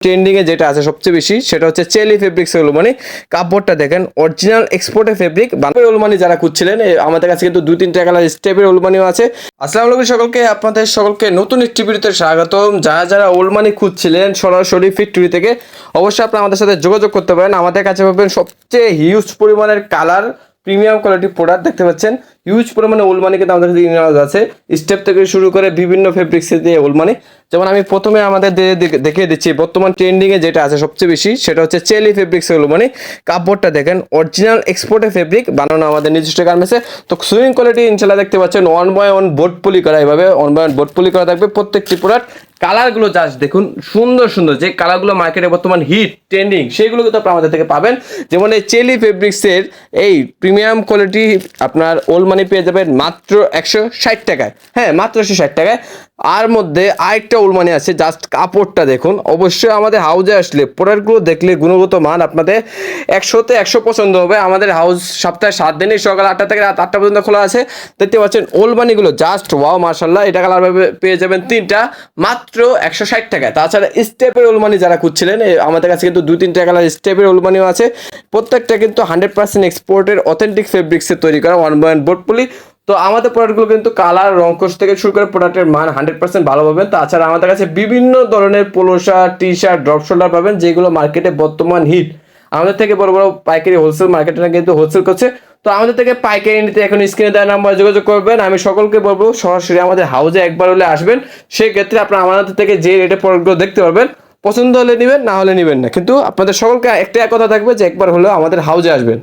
Trending এ যেটা আছে সবচেয়ে বেশি সেটা হচ্ছে চেলি ফেব্রিক্স উলমানি। কাপড়টা দেখেন অরিজিনাল এক্সপোর্টের ফেব্রিক। বানার উলমানি যারা খুঁজছিলেন আমাদের কাছে কিন্তু 2-3টা কালার স্টেপের উলমানিও আছে। আসসালামু আলাইকুম সকলকে, আপনাদের সকলকে নতুন একটি ভিডিওতে স্বাগতম। যারা যারা উলমানি খুঁজছিলেন সরাসরি ফ্যাক্টরি থেকে অবশ্যই আপনারা আমাদের সাথে যোগাযোগ করতে পারেন। আমাদের কাছে পাবেন সবচেয়ে হিউজ পরিমাণের কালার, প্রিমিয়াম কোয়ালিটির প্রোডাক্ট দেখতে পাচ্ছেন। হিউজ পরিমাণে উলমানি কিন্তু আমাদের কাছে ইনহাউস আছে, স্টেপ থেকে শুরু করে বিভিন্ন ফেব্রিক্সের দিয়ে উলমানি। যেমন আমি প্রথমে আমাদের দেখিয়ে দিচ্ছি বর্তমান ট্রেন্ডিং এ যেটা আছে সবচেয়ে বেশি সেটা হচ্ছে চেলি ফেব্রিক্স উলমানি। কাপড়টা দেখেন অরিজিনাল এক্সপোর্টের ফেব্রিক, বানানো আমাদের নিজস্ব গার্মেন্টসে। তো সুইং কোয়ালিটি ইনশাল্লাহ দেখতে পাচ্ছেন 1/1 বোর্ড পলি করা, এভাবে 1/1 বোর্ড পলি করা থাকবে প্রত্যেকটি প্রোডাক্ট। কালারগুলো জাস্ট দেখুন, সুন্দর সুন্দর যে কালারগুলো মার্কেটে বর্তমান হিট ট্রেন্ডিং সেগুলো কিন্তু আপনারা আমাদের থেকে পাবেন। যেমন এই চেলি ফেব্রিক্সের এই প্রিমিয়াম কোয়ালিটি আপনার ওলমানি পেয়ে যাবেন মাত্র 160 টাকায়। হ্যাঁ, মাত্র 160 টাকায়। আর মধ্যে আরেকটা উলমানি আছে, জাস্ট কাপড়টা দেখুন। অবশ্যই আমাদের হাউজে আসলে প্রোডাক্টগুলো দেখলে গুণগত মান আপনাদের 100তে 100 পছন্দ হবে। আমাদের হাউস সপ্তাহে 7 দিনই সকাল 8টা থেকে রাত 8টা পর্যন্ত খোলা আছে। দেখতে পাচ্ছেন ওলমানিগুলো জাস্ট ওয়াও, মাশাআল্লাহ। এটা কালার পেয়ে যাবেন 3টা মাত্র 160 টাকায়। তাছাড়া স্টেপের উলমানি যারা খুঁজছিলেন আমাদের কাছে কিন্তু 2-3টা কালার স্টেপের উলমানিও আছে। প্রত্যেকটা কিন্তু 100% এক্সপোর্টের অথেন্টিক ফেব্রিক্সে তৈরি করা 1/1 বোর্ড পলি। তো আমাদের প্রোডাক্টগুলো কিন্তু কালার, রংকশ থেকে শুরু করে প্রোডাক্টের মান 100% ভালো পাবেন। তাছাড়া আমাদের কাছে বিভিন্ন ধরনের polo shirt, T shirt, drop shoulder পাবেন, যেগুলো মার্কেটে বর্তমান হিট। আমাদের থেকে বড় বড় পাইকারি হোলসেল মার্কেটে কিন্তু হোলসেল করছে। তো আমাদের থেকে পাইকারি নিতে এখন স্ক্রিনে দেওয়া নাম্বার যোগাযোগ করবেন। আমি সকলকে বলবো সরাসরি আমাদের হাউজে একবার হলে আসবেন। সেক্ষেত্রে আপনারা আমাদের থেকে যে রেটে প্রোডাক্টগুলো দেখতে পারবেন, পছন্দ হলে নেবেন, না হলে নেবেন না। কিন্তু আপনাদের সকলকে একটা কথা থাকবে যে একবার হলেও আমাদের হাউজে আসবেন।